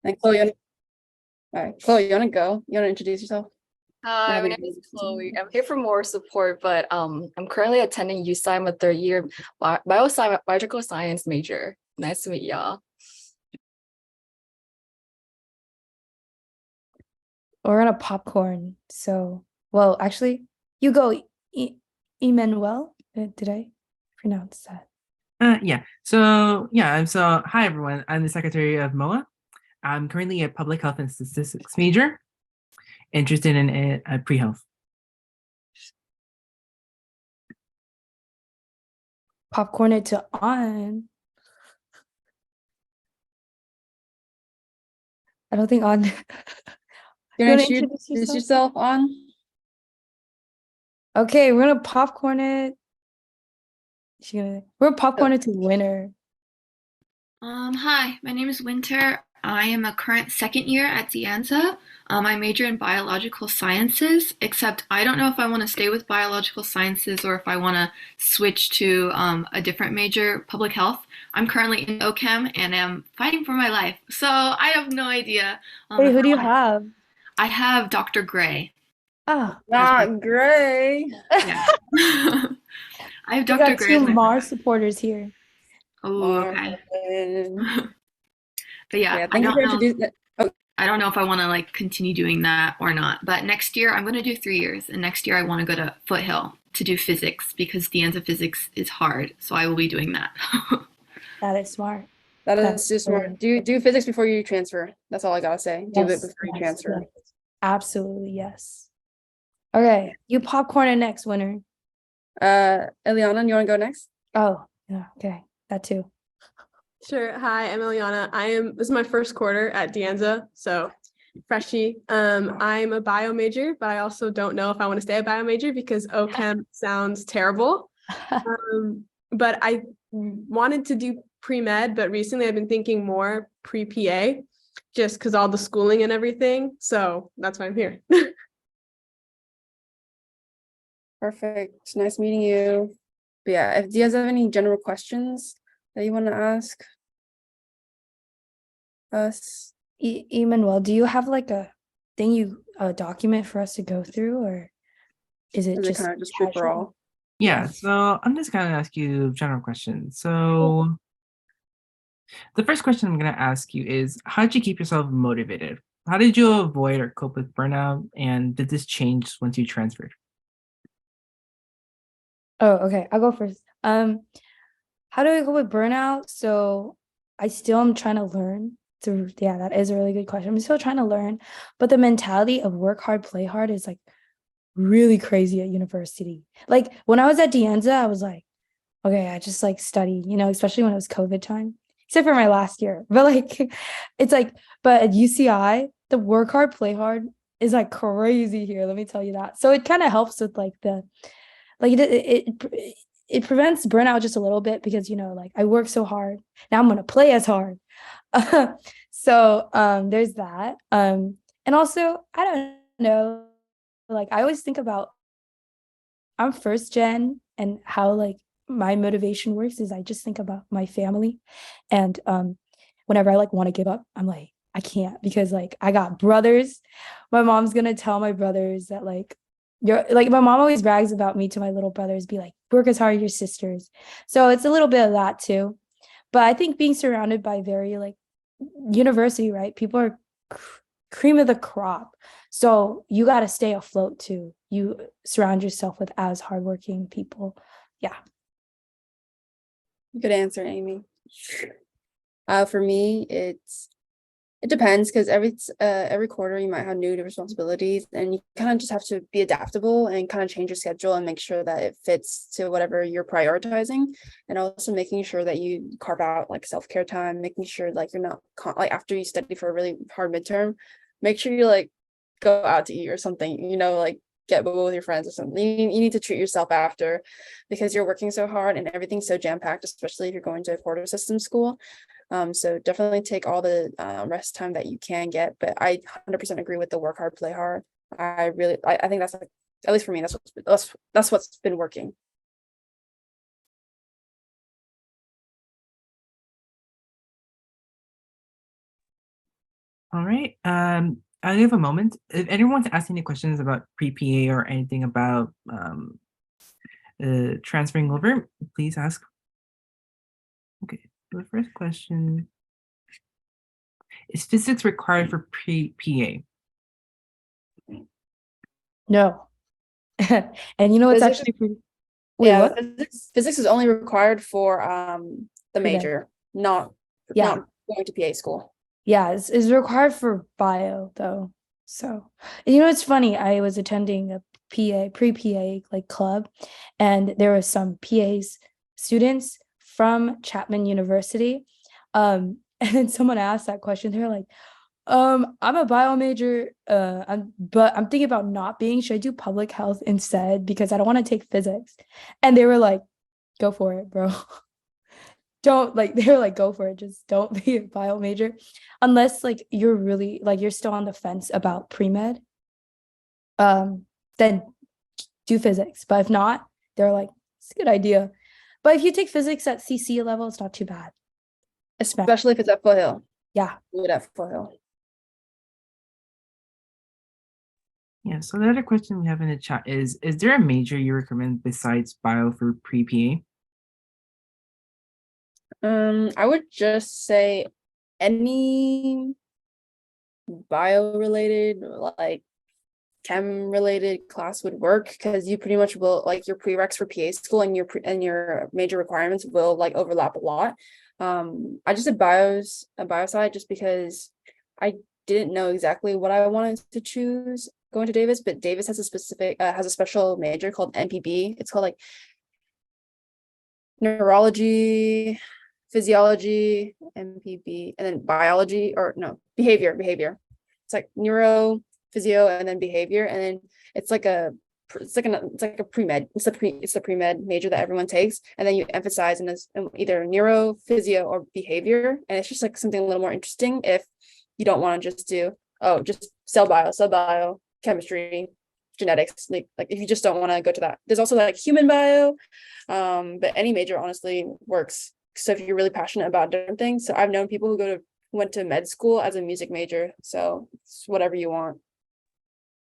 And Chloe, all right, Chloe, you want to go? You want to introduce yourself? Hi, my name is Chloe. I'm here for more support, but I'm currently attending UC. I'm a third year biological science major. Nice to meet y'all. We're on a popcorn. So, well, actually, you go, Emmanuel. Did I pronounce that? Yeah. So hi everyone. I'm the secretary of MOA. I'm currently a public health and statistics major, interested in pre-health. Popcorn it to on. I don't think on. You want to introduce yourself on? Okay, we're gonna popcorn it. We're gonna popcorn it to winner. Hi, my name is Winter. I am a current second year at the Anza. I major in biological sciences, except I don't know if I want to stay with biological sciences or if I want to switch to a different major, public health. I'm currently in OChem and am fighting for my life, so I have no idea. Wait, who do you have? I have Dr. Gray. Ah, not Gray. Yeah. I have Dr. Gray. We got two Mars supporters here. Oh, okay. But yeah, I don't know if I want to like continue doing that or not. But next year I'm going to do 3 years, and next year I want to go to Foothill to do physics because the Anza physics is hard. So I will be doing that. That is smart. That's too smart. Do physics before you transfer. That's all I gotta say. Do it before you transfer. Yes. Absolutely, yes. Okay, you popcorn it next, winner. Eliana, you want to go next? Oh, yeah, okay, that too. Sure. Hi, I'm Eliana. This is my first quarter at De Anza, so freshie. I'm a bio major, but I also don't know if I want to stay a bio major because OChem sounds terrible. But I wanted to do pre-med, but recently I've been thinking more pre-PA just because all the schooling and everything. So that's why I'm here. Perfect. Nice meeting you. But yeah, do you guys have any general questions that you want to ask us? Emmanuel, do you have like a document for us to go through, or is it just kind of just overall? Yeah, so I'm just gonna ask you general questions. So the first question I'm gonna ask you is, how did you keep yourself motivated? How did you avoid or cope with burnout? And did this change once you transferred? Oh, okay. I'll go first. How do I go with burnout? So I still am trying to learn through, yeah, that is a really good question. I'm still trying to learn, but the mentality of work hard, play hard is like really crazy at university. Like when I was at De Anza, I was like, okay, I just like study, especially when it was COVID time, except for my last year. But like, it's like, but at UCI, the work hard, play hard is like crazy here. Let me tell you that. So it kind of helps with like it prevents burnout just a little bit because, like I work so hard. Now I'm going to play as hard. So there's that. And also, I don't know, like I always think about, I'm first gen, and how like my motivation works is I just think about my family. And whenever I like want to give up, I'm like, I can't, because like I got brothers. My mom's going to tell my brothers that like, you're like, my mom always brags about me to my little brothers, be like, work as hard as your sisters. So it's a little bit of that too. But I think being surrounded by very like university, right? People are cream of the crop. So you got to stay afloat too. You surround yourself with as hardworking people. Yeah. Good answer, Amy. For me, it depends, because every quarter you might have new responsibilities, and you kind of just have to be adaptable and kind of change your schedule and make sure that it fits to whatever you're prioritizing, and also making sure that you carve out like self-care time, making sure like you're not like after you study for a really hard midterm, make sure you like go out to eat or something, like get boo with your friends or something. You need to treat yourself after, because you're working so hard and everything's so jam-packed, especially if you're going to a quarter system school. So definitely take all the rest time that you can get, but I 100% agree with the work hard, play hard. I think that's like, at least for me, that's what's been working. All right. I'll give a moment. If anyone wants to ask any questions about pre-PA or anything about transferring over, please ask. Okay. The first question is physics required for pre-PA? No. And you know it's Physics- actually pretty. Wait, Yeah, what? physics is only required for the Pre-med. major, not Yeah. going to PA school. Yeah, it's required for bio though. So, and you know, it's funny. I was attending a pre-PA like club, and there were some PAs students from Chapman University. And then someone asked that question. They're like, I'm a bio major, but I'm thinking about not being. Should I do public health instead? Because I don't want to take physics. And they were like, go for it, bro. Don't like they were like, go for it, just don't be a bio major unless like you're really like you're still on the fence about pre-med, then do physics. But if not, they're like, it's a good idea. But if you take physics at CC level, it's not too bad. Especially if it's at Foothill. Yeah. Do it at Foothill. Yeah, so the other question we have in the chat is there a major you recommend besides bio for pre-PA? I would just say any bio related, like chem related class would work, because you pretty much will like your prereqs for PA school and your major requirements will like overlap a lot. I just did a bio side just because I didn't know exactly what I wanted to choose going to Davis, but Davis has a special major called NPB. It's called like neurology, physiology, MPB, and then biology, or no, behavior. It's like neuro, physio, and then behavior, and then it's like a pre-med. It's the pre-med major that everyone takes, and then you emphasize in either neuro, physio, or behavior, and it's just like something a little more interesting if you don't want to just do just cell bio, chemistry, genetics, like if you just don't want to go to that. There's also like human bio, but any major honestly works. So if you're really passionate about different things. So I've known people who went to med school as a music major, so it's whatever you want.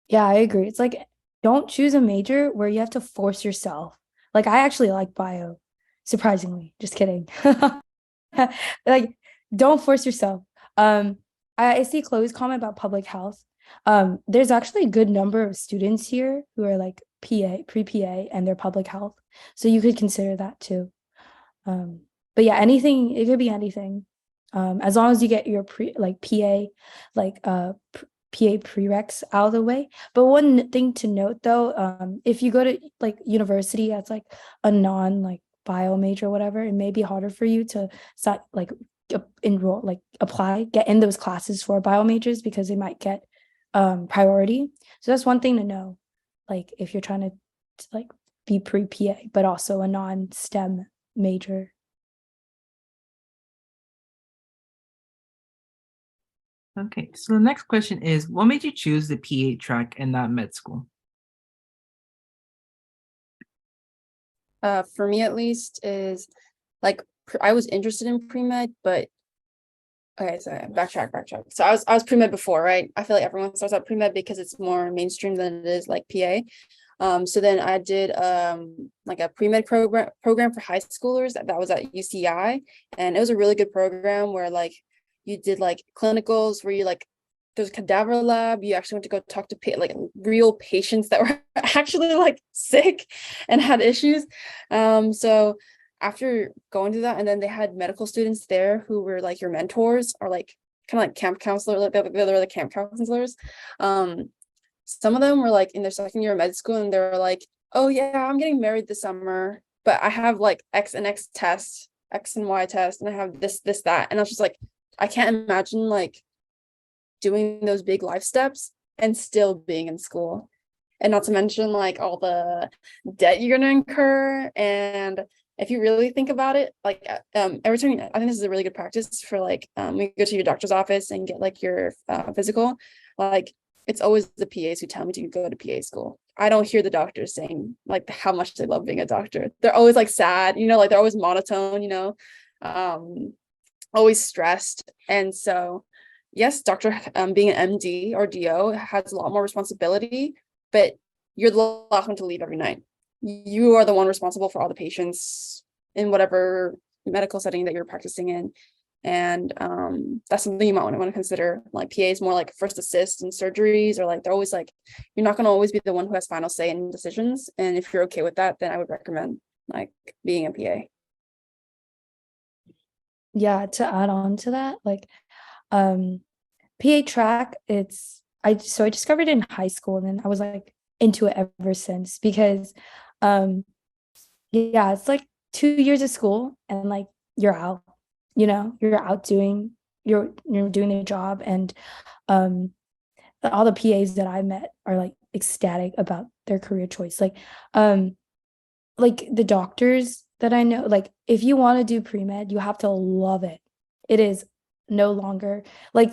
Yeah, I agree. It's like, don't choose a major where you have to force yourself. Like, I actually like bio, surprisingly. Just kidding. Like, don't force yourself. I see Chloe's comment about public health. There's actually a good number of students here who are like pre-PA, and they're public health. So you could consider that too. But yeah, anything, it could be anything. As long as you get your PA, PA prereqs out of the way. But one thing to note though, if you go to like university that's like a non like bio major or whatever, it may be harder for you to start like enroll, like apply, get in those classes for bio majors, because they might get priority. So that's one thing to know, like if you're trying to like be pre-PA but also a non-STEM major. Okay, so the next question is, what made you choose the PA track and not med school? For me at least, is like I was interested in pre-med, but okay, so backtrack. So I was pre-med before, right? I feel like everyone starts out pre-med because it's more mainstream than it is like PA. So then I did like a pre-med program for high schoolers that was at UCI, and it was a really good program where like you did like clinicals where you like there's a cadaver lab. You actually went to go talk to like real patients that were actually like sick and had issues. So after going to that, and then they had medical students there who were like your mentors, or like kind of like camp counselor, like they were the camp counselors. Some of them were like in their second year of med school, and they were like, oh yeah, I'm getting married this summer, but I have like X and X test, X and Y test, and I have this, that. And I was just like, I can't imagine like doing those big life steps and still being in school. And not to mention like all the debt you're gonna incur. And if you really think about it, like every time, I think this is a really good practice for like when you go to your doctor's office and get like your physical, like it's always the PAs who tell me to go to PA school. I don't hear the doctors saying like how much they love being a doctor. They're always like sad, like they're always monotone, always stressed. And so yes, doctor being an MD or DO has a lot more responsibility, but you're welcome to leave every night. You are the one responsible for all the patients in whatever medical setting that you're practicing in. And that's something you might want to consider. Like PAs more like first assist in surgeries, or like they're always like, you're not going to always be the one who has final say in decisions. And if you're okay with that, then I would recommend like being a PA. Yeah, to add on to that, like PA track, I discovered it in high school, and then I was like into it ever since, because yeah, it's like 2 years of school and like you're out, you're out doing you're doing the job. And all the PAs that I met are like ecstatic about their career choice. Like the doctors that I know, like if you want to do pre-med, you have to love it. It is no longer like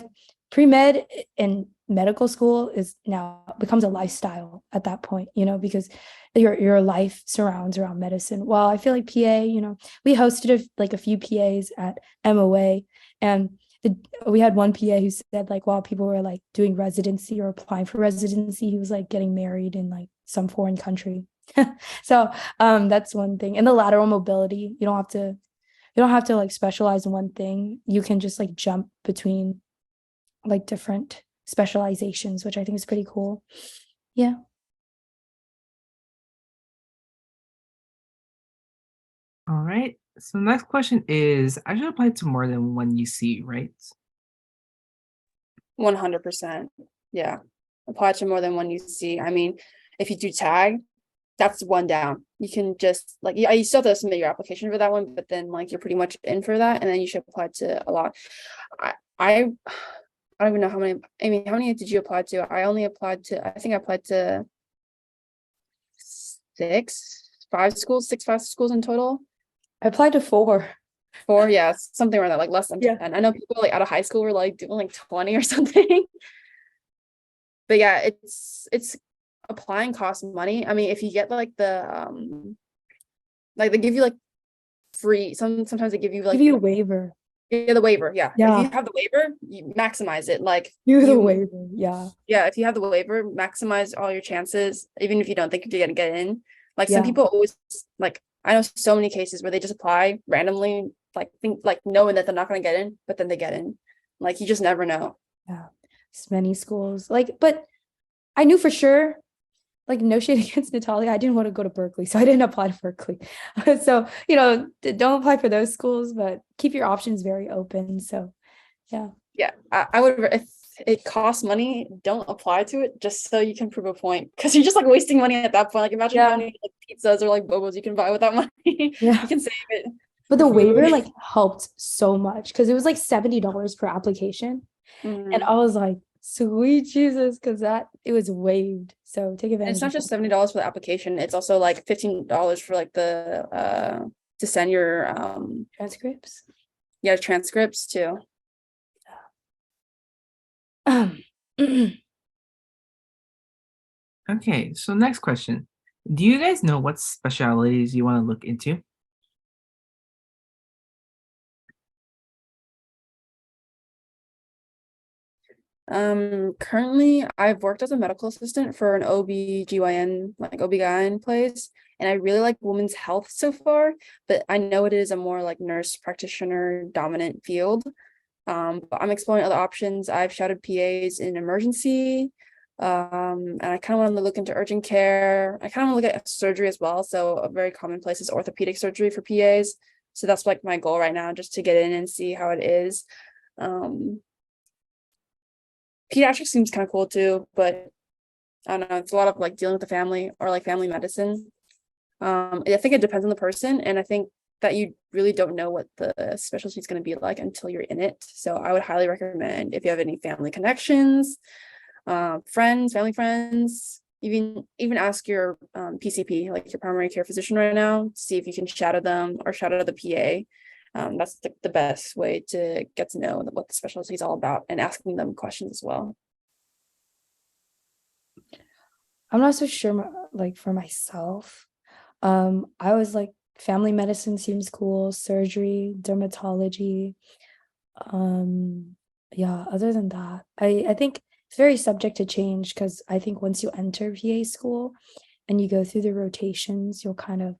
pre-med and medical school is now becomes a lifestyle at that point, because your life surrounds around medicine. While I feel like PA, we hosted a few PAs at MOA, and we had one PA who said like while people were like doing residency or applying for residency, he was like getting married in like some foreign country. So that's one thing. And the lateral mobility, you don't have to like specialize in one thing. You can just like jump between like different specializations, which I think is pretty cool. Yeah. All right. So the next question is, I should apply to more than one UC, right? 100%. Yeah. Apply to more than one UC. I mean, if you do tag, that's one down. You can just like, yeah, you still have to submit your application for that one, but then like you're pretty much in for that, and then you should apply to a lot. I don't even know how many. I mean, how many did you apply to? I applied to five schools in total. I applied to 4. Yeah, something like that, like less than 10. I know people like out of high school were like doing like 20 or something. But yeah, it's applying costs money. I mean, if you get like the like they give you like free, sometimes they give you like Give you a waiver. Yeah, the waiver. Yeah. Yeah. If you have the waiver, you maximize it. Like The waiver. Yeah. Yeah, if you have the waiver, maximize all your chances, even if you don't think you're gonna get in. Like some Yeah. people always like, I know so many cases where they just apply randomly, like think like knowing that they're not gonna get in, but then they get in. Like you just never know. Yeah. It's many schools. Like, but I knew for sure, like no shade against Natalia, I didn't want to go to Berkeley, so I didn't apply to Berkeley. So, don't apply for those schools, but keep your options very open. So, yeah. Yeah, I would, if it costs money, don't apply to it just so you can prove a point, because you're just like wasting money at that point. Like imagine how many like pizzas or like bobos you can buy with that money. Yeah. You can save it. But the for waiver food. like helped so much, because it was like $70 per application. Mhm. And I was like, sweet Jesus, because it was waived. So take And advantage. it's not just $70 for the application, it's also like $15 for like the to send your transcripts. Yeah, transcripts too. Okay, so next question. Do you guys know what specialities you want to look into? Currently I've worked as a medical assistant for an OB/GYN, like OB/GYN place, and I really like women's health so far, but I know it is a more like nurse practitioner dominant field. But I'm exploring other options. I've shadowed PAs in emergency, and I kind of want to look into urgent care. I kind of want to look at surgery as well. So a very common place is orthopedic surgery for PAs. So that's like my goal right now, just to get in and see how it is. Pediatrics seems kind of cool too, but I don't know, it's a lot of like dealing with the family or like family medicine. I think it depends on the person, and I think that you really don't know what the specialty is going to be like until you're in it. So I would highly recommend, if you have any family connections, family friends, even ask your PCP, like your primary care physician right now, to see if you can shadow them or shadow the PA. That's the best way to get to know what the specialty is all about, and asking them questions as well. I'm not so sure, like for myself. I was like, family medicine seems cool, surgery, dermatology. yeah, other than that, I think it's very subject to change because I think once you enter PA school and you go through the rotations, you'll kind of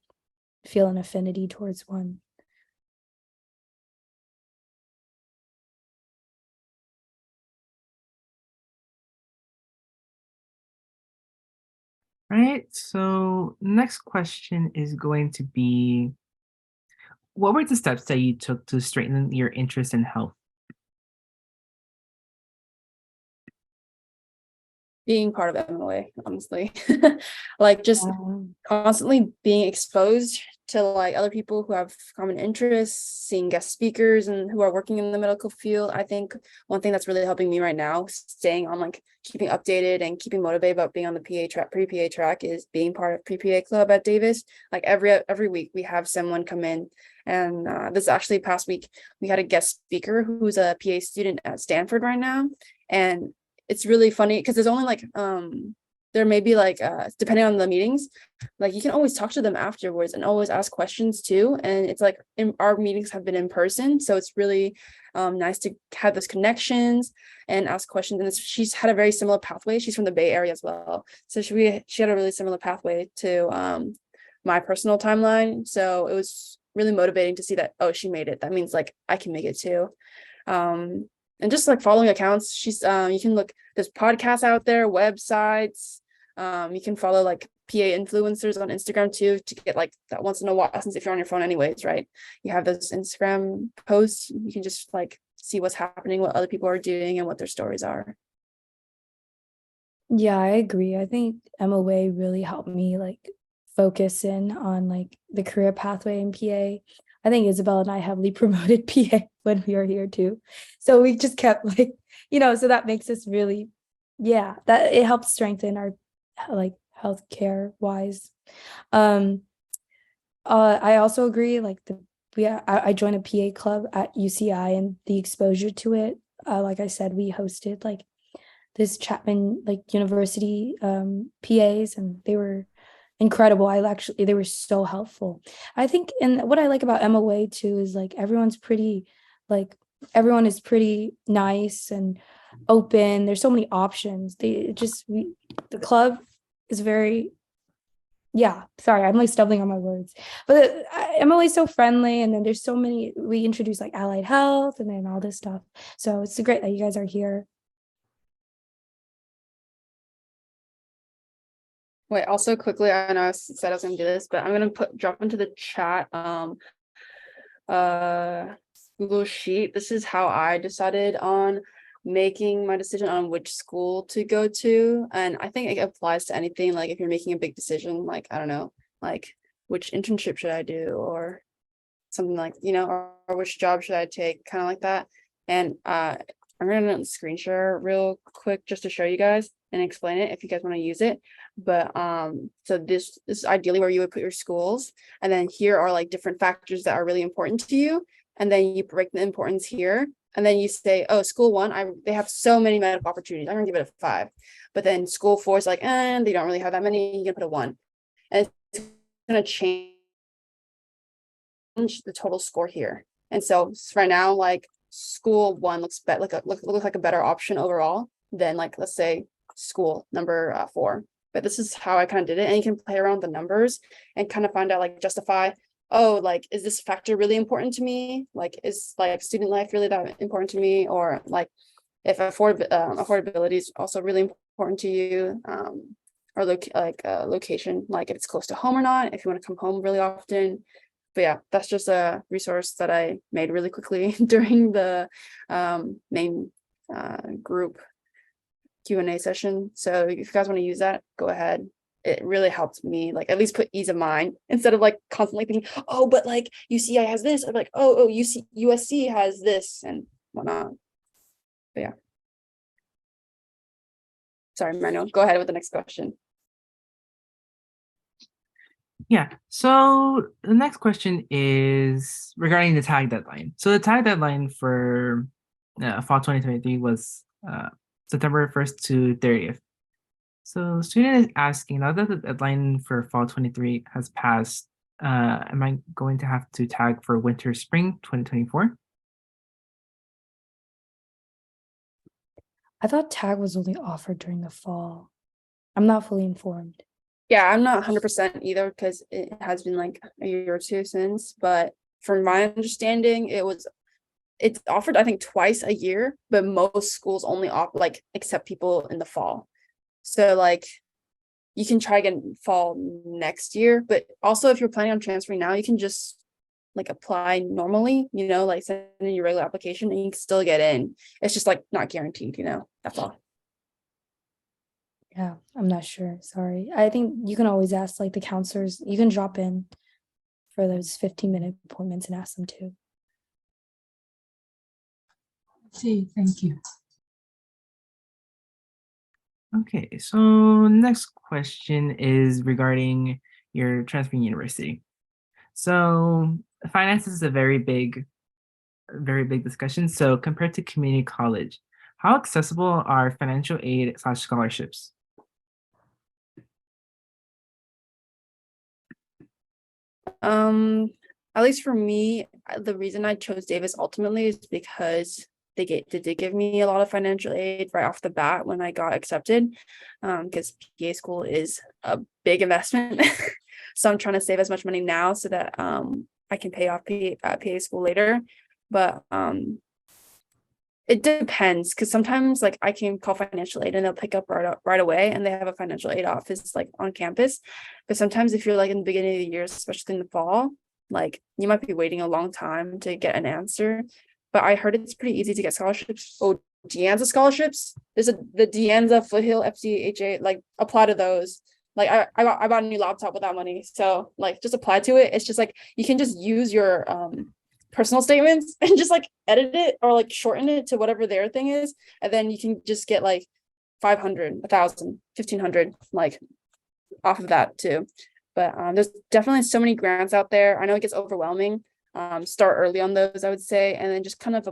feel an affinity towards one. Right. So next question is going to be, what were the steps that you took to strengthen your interest in health? Being part of MOA, honestly. Like just constantly being exposed to like other people who have common interests, seeing guest speakers and who are working in the medical field. I think one thing that's really helping me right now, staying on like keeping updated and keeping motivated about being on the PA track, pre-PA track, is being part of pre-PA club at Davis. Like every week we have someone come in, and this actually past week we had a guest speaker who's a PA student at Stanford right now, and it's really funny because there's only like there may be like depending on the meetings, like you can always talk to them afterwards and always ask questions too, and it's like our meetings have been in person, so it's really nice to have those connections and ask questions. And she's had a very similar pathway. She's from the Bay Area as well, so she had a really similar pathway to my personal timeline, so it was really motivating to see that, oh, she made it, that means like I can make it too. And just like following accounts, she's you can look, there's podcasts out there, websites, you can follow like PA influencers on Instagram too, to get like that once in a while, since if you're on your phone anyways, right, you have those Instagram posts, you can just like see what's happening, what other people are doing and what their stories are. Yeah, I agree. I think MOA really helped me like focus in on like the career pathway in PA. I think Isabelle and I heavily promoted PA when we were here too. So we just kept like, so that makes us really, yeah, that it helps strengthen our like healthcare wise. I also agree, like I joined a PA club at UCI, and the exposure to it, like I said, we hosted like this Chapman like university PAs, and they were incredible. They were so helpful. I think, and what I like about MOA too is like everyone is pretty nice and open. There's so many options. The club is very, yeah, sorry, I'm like stumbling on my words, but MOA is so friendly, and then there's so many, we introduce like allied health and then all this stuff. So it's great that you guys are here. Wait, also quickly, I know I said I was gonna do this, but I'm gonna drop into the chat Google Sheet. This is how I decided on making my decision on which school to go to, and I think it applies to anything. Like if you're making a big decision, like I don't know, like which internship should I do, or something like, or which job should I take, kind of like that. And I'm gonna screen share real quick just to show you guys and explain it if you guys want to use it. But so this is ideally where you would put your schools, and then here are like different factors that are really important to you, and then you break the importance here, and then you say, oh, school 1, they have so many medical opportunities, I'm gonna give it a 5. But then school 4 is like, and they don't really have that many, you're gonna put a 1, and it's gonna change the total score here. And so right now, like school 1 looks better, looks like a better option overall than like, let's say, school number 4. But this is how I kind of did it, and you can play around with the numbers and kind of find out, like justify, oh, like is this factor really important to me, like is like student life really that important to me, or like if affordability is also really important to you, or location, like if it's close to home or not, if you want to come home really often. But yeah, that's just a resource that I made really quickly during the main group Q&A session. So if you guys want to use that, go ahead. It really helped me, like at least put ease of mind, instead of like constantly thinking, oh, but like UCI has this, or like, oh, USC has this and whatnot. But yeah. Sorry, Manuel, go ahead with the next question. Yeah, so the next question is regarding the tag deadline. So the tag deadline for fall 2023 was September 1st to 30th. So the student is asking, now that the deadline for fall 23 has passed, am I going to have to tag for winter spring 2024? I thought tag was only offered during the fall. I'm not fully informed. Yeah, I'm not 100% either because it has been like a year or two since, but from my understanding, it's offered I think twice a year, but most schools only accept people in the fall. So like you can try again fall next year, but also if you're planning on transferring now, you can just like apply normally, like send in your regular application and you can still get in. It's just like not guaranteed, that's all. Yeah, I'm not sure. Sorry. I think you can always ask like the counselors. You can drop in for those 15-minute appointments and ask them too. See, thank you. Okay, so next question is regarding your transferring university. So finance is a very big discussion. So compared to community college, how accessible are financial aid / scholarships? At least for me, the reason I chose Davis ultimately is because they did give me a lot of financial aid right off the bat when I got accepted. Because PA school is a big investment. So I'm trying to save as much money now so that I can pay off PA school later. But it depends because sometimes like I can call financial aid and they'll pick up right away and they have a financial aid office like on campus. But sometimes if you're like in the beginning of the year, especially in the fall, like you might be waiting a long time to get an answer. But I heard it's pretty easy to get scholarships. Oh, De scholarships. There's the De Foothill FCHA, like apply to those. Like I bought a new laptop with that money. So like just apply to it. It's just like you can just use your personal statements and just like edit it or like shorten it to whatever their thing is. And then you can just get like 500, 1,000, 1,500 like off of that too. But there's definitely so many grants out there. I know it gets overwhelming. Start early on those, I would say, and then just kind of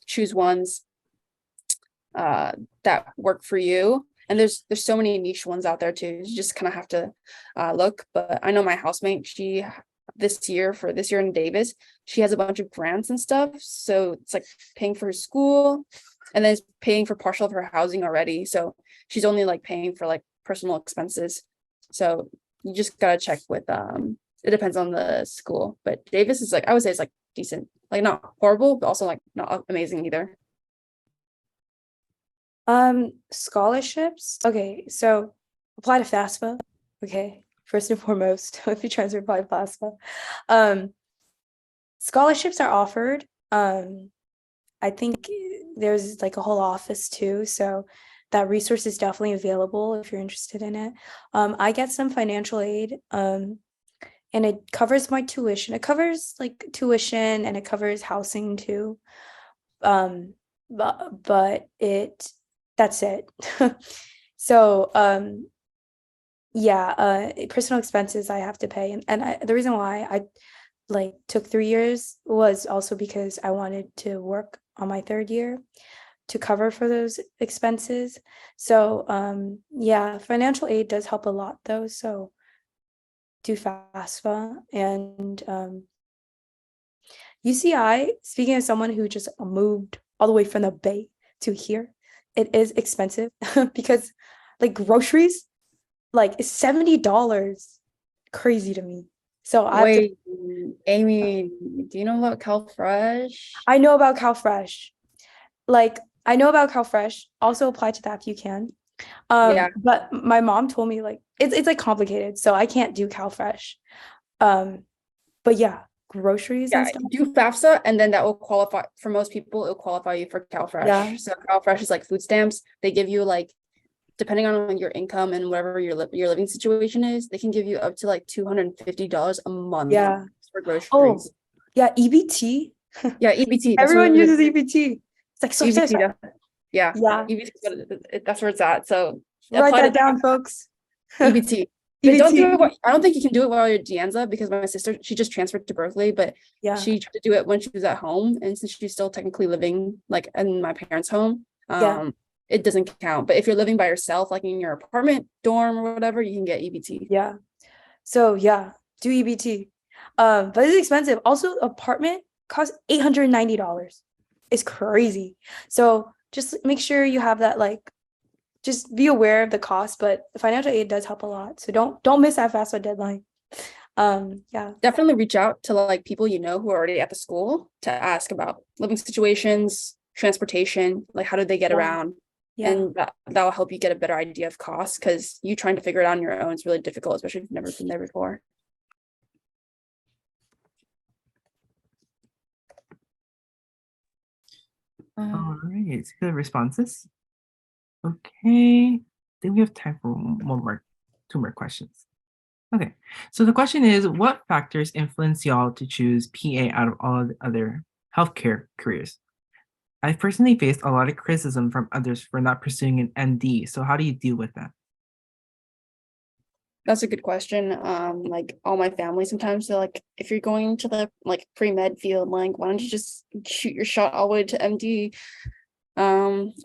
choose ones that work for you. And there's so many niche ones out there too. You just kind of have to look. But I know my housemate, this year in Davis, she has a bunch of grants and stuff. So it's like paying for her school and then it's paying for partial of her housing already. So she's only like paying for like personal expenses. So you just gotta check with it depends on the school. But Davis is like, I would say it's like decent, like not horrible, but also like not amazing either. Scholarships. Okay, so apply to FAFSA. Okay, first and foremost, if you transfer, apply to FAFSA. Scholarships are offered. I think there's like a whole office too, so that resource is definitely available if you're interested in it. I get some financial aid, and it covers my tuition. It covers like tuition and it covers housing too. But that's it. So yeah, personal expenses I have to pay, and the reason why I like took 3 years was also because I wanted to work on my third year to cover for those expenses. So yeah, financial aid does help a lot though. So do FAFSA and UCI, speaking of someone who just moved all the way from the Bay to here, it is expensive because like groceries, like it's $70. Crazy to me. So Wait, Amy, do you know about CalFresh? I know about CalFresh. Like I know about CalFresh. Also apply to that if you can. Yeah. But my mom told me like it's like complicated, so I can't do CalFresh. But yeah, groceries and stuff. Do FAFSA and then that will qualify for most people. It'll qualify you for CalFresh. Yeah. So CalFresh is like food stamps. They give you like, depending on your income and whatever your living situation is, they can give you up to like $250 a month. Yeah. For groceries. Oh, yeah, EBT. Yeah, EBT. Everyone uses EBT. It's like so EBT. expensive. Yeah. Yeah. EBT, that's where it's at. So write that down, folks. EBT. But don't do it. I don't think you can do it while you're Anza because my sister, she just transferred to Berkeley, but yeah, she tried to do it when she was at home, and since she's still technically living like in my parents' home, it doesn't count. But if you're living by yourself, like in your apartment, dorm, or whatever, you can get EBT. Yeah. So yeah, do EBT. But it's expensive. Also, apartment costs $890. It's crazy. So just make sure you have that, like, just be aware of the cost, but the financial aid does help a lot. So don't miss that FAFSA deadline. Yeah. Definitely reach out to like people you know who are already at the school to ask about living situations, transportation, like how do they get Yeah. around, Yeah. and that will help you get a better idea of costs, because you trying to figure it out on your own is really difficult, especially if you've never been there before. All right, good responses. Okay, I think we have time for two more questions. Okay, so the question is, what factors influence y'all to choose PA out of all the other healthcare careers? I've personally faced a lot of criticism from others for not pursuing an MD, so how do you deal with that? That's a good question. Like all my family sometimes they're like, if you're going to the like pre-med field, like why don't you just shoot your shot all the way to MD?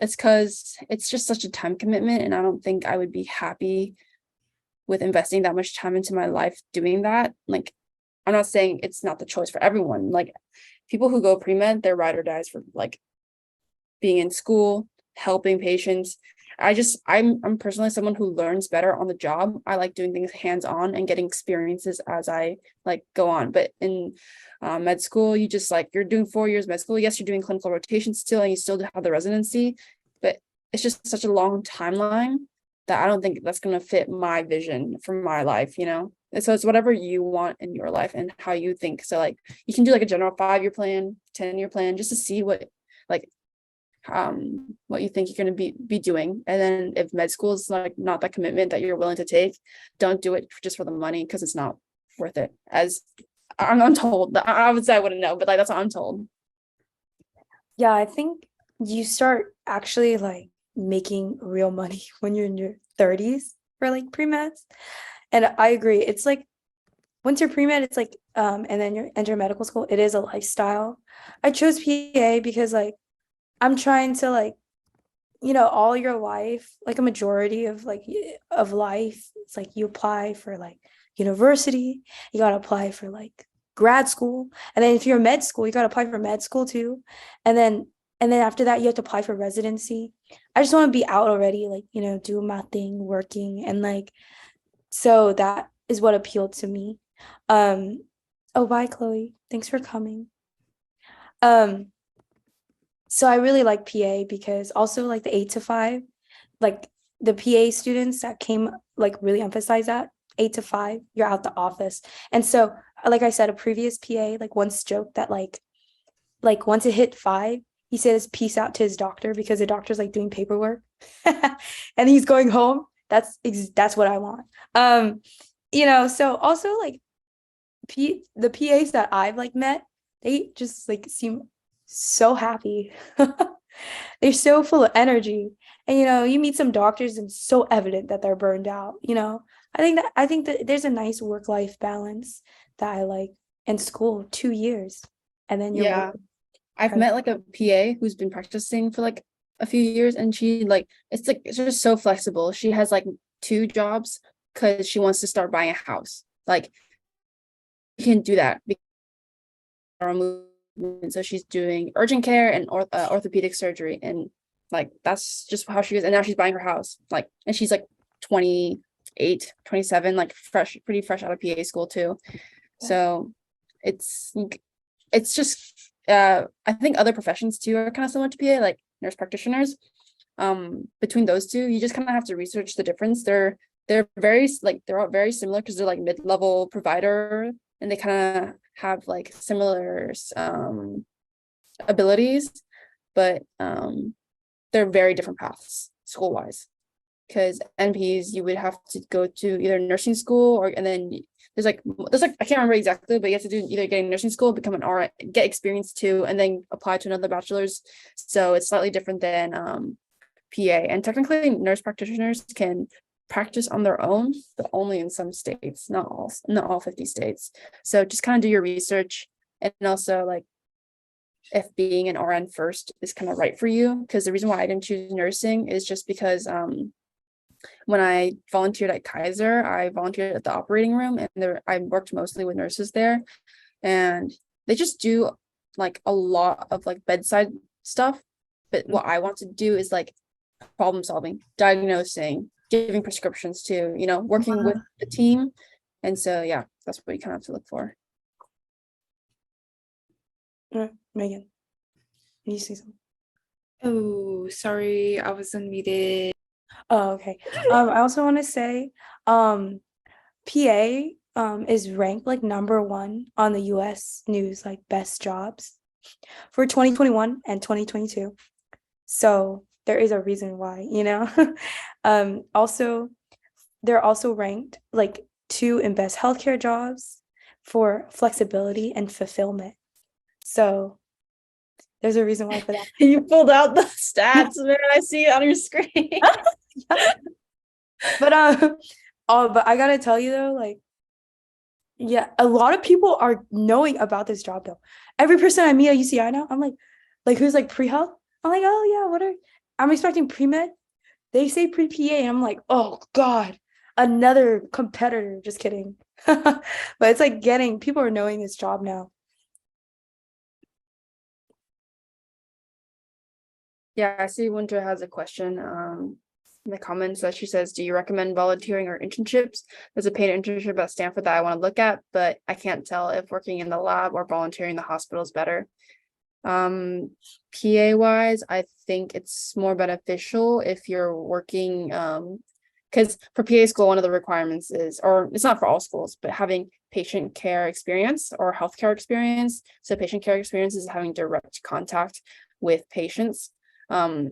It's because it's just such a time commitment, and I don't think I would be happy with investing that much time into my life doing that. Like, I'm not saying it's not the choice for everyone. Like, people who go pre-med, they're ride or dies for like being in school, helping patients. I'm personally someone who learns better on the job. I like doing things hands-on and getting experiences as I like go on. But in med school, you just like, you're doing 4 years med school. Yes, you're doing clinical rotation still, and you still have the residency, but it's just such a long timeline that I don't think that's going to fit my vision for my life, you know? And so it's whatever you want in your life and how you think. So like, you can do like a general 5-year plan, 10-year plan, just to see what you think you're going to be doing. And then if med school is like not that commitment that you're willing to take, don't do it just for the money, because it's not worth it. As I'm told. I would say I wouldn't know, but like that's what I'm told. Yeah, I think you start actually like making real money when you're in your 30s for like pre-meds. And I agree. It's like once you're pre-med, it's like and then you enter medical school, it is a lifestyle. I chose PA because like I'm trying to like, all your life, like a majority of life, it's like you apply for like university, you gotta apply for like grad school, and then if you're med school, you gotta apply for med school too, and then after that you have to apply for residency. I just want to be out already, like doing my thing, working, and like, so that is what appealed to me. Oh, bye, Chloe, thanks for coming. So I really like PA because also like the 8 to 5, like the PA students that came like really emphasize that 8 to 5, you're out the office. And so, like I said, a previous PA like once joked that like once it hit 5, he says peace out to his doctor because the doctor's like doing paperwork and he's going home. That's what I want. So also like the PAs that I've like met, they just like seem so happy. They're so full of energy, and you meet some doctors and it's so evident that they're burned out. I think that there's a nice work-life balance that I like in school. 2 years, and then you're Yeah, I've met like a PA who's been practicing for like a few years, and she like it's just so flexible. She has like 2 jobs because she wants to start buying a house. Like, you can do that because so she's doing urgent care and orthopedic surgery, and like that's just how she is. And now she's buying her house, like, and she's like 28, 27, like pretty fresh out of PA school too. So it's just I think other professions too are kind of similar to PA, like nurse practitioners. Between those two, you just kind of have to research the difference. They're all very similar because they're like mid-level provider, and they kind of have like similar abilities, but they're very different paths school-wise. Because NPs, you would have to go to either nursing school and then there's like I can't remember exactly, but you have to do either getting nursing school, become an RN, get experience too, and then apply to another bachelor's. So it's slightly different than PA. And technically, nurse practitioners can practice on their own, but only in some states, not all 50 states. So just kind of do your research, and also like if being an RN first is kind of right for you. Because the reason why I didn't choose nursing is just because when I volunteered at Kaiser, I volunteered at the operating room, and I worked mostly with nurses there, and they just do like a lot of like bedside stuff. but what I want to do is like problem solving, diagnosing, giving prescriptions to, you know, working with the team. And so, yeah, that's what you kind of have to look for. Megan, you say something? Oh, sorry, I was unmuted. Oh, okay. I also want to say, PA is ranked like #1 on the US News like best jobs for 2021 and 2022. So there is a reason why, you know. Also, they're also ranked like 2 in best healthcare jobs for flexibility and fulfillment. So there's a reason why for that. You pulled out the stats, man. I see it on your screen. But but I gotta tell you though, like, yeah, a lot of people are knowing about this job though. Every person I meet at UCI now, I'm like who's like pre-health? I'm like, oh yeah, I'm expecting pre-med. They say pre-PA, and I'm like, oh God, another competitor. Just kidding. But it's like people are knowing this job now. Yeah, I see Winter has a question in the comments that she says, do you recommend volunteering or internships? There's a paid internship at Stanford that I want to look at, but I can't tell if working in the lab or volunteering in the hospital is better. PA wise, I think it's more beneficial if you're working because for PA school, one of the requirements is, or it's not for all schools, but having patient care experience or healthcare experience. So patient care experience is having direct contact with patients. The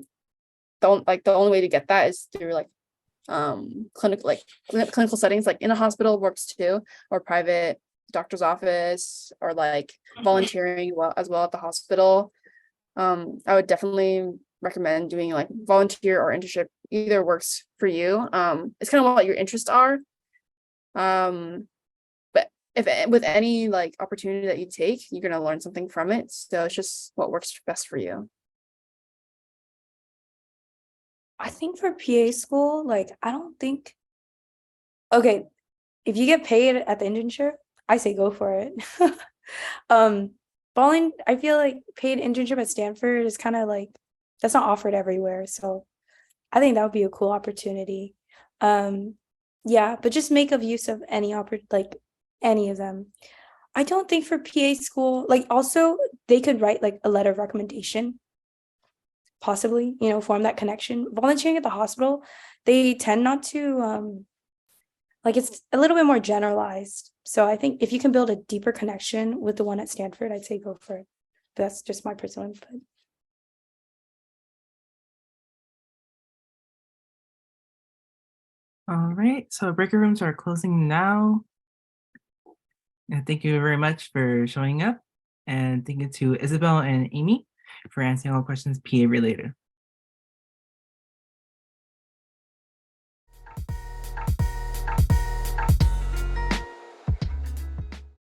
only way to get that is through like clinical settings, like in a hospital works too, or private doctor's office, or like volunteering as well at the hospital. I would definitely recommend doing like volunteer or internship. Either works for you. It's kind of what your interests are. But if with any like opportunity that you take, you're gonna learn something from it. So it's just what works best for you. I think for PA school, like I don't think. Okay, if you get paid at the internship, I say go for it. I feel like paid internship at Stanford is kind of like that's not offered everywhere. So I think that would be a cool opportunity. Yeah, but just make of use of any like any of them. I don't think for PA school, like also they could write like a letter of recommendation, possibly, you know, form that connection. Volunteering at the hospital, they tend not to like it's a little bit more generalized. So I think if you can build a deeper connection with the one at Stanford, I'd say go for it. But that's just my personal input. All right, so breaker rooms are closing now. And thank you very much for showing up. And thank you to Isabelle and Amy for answering all questions PA related.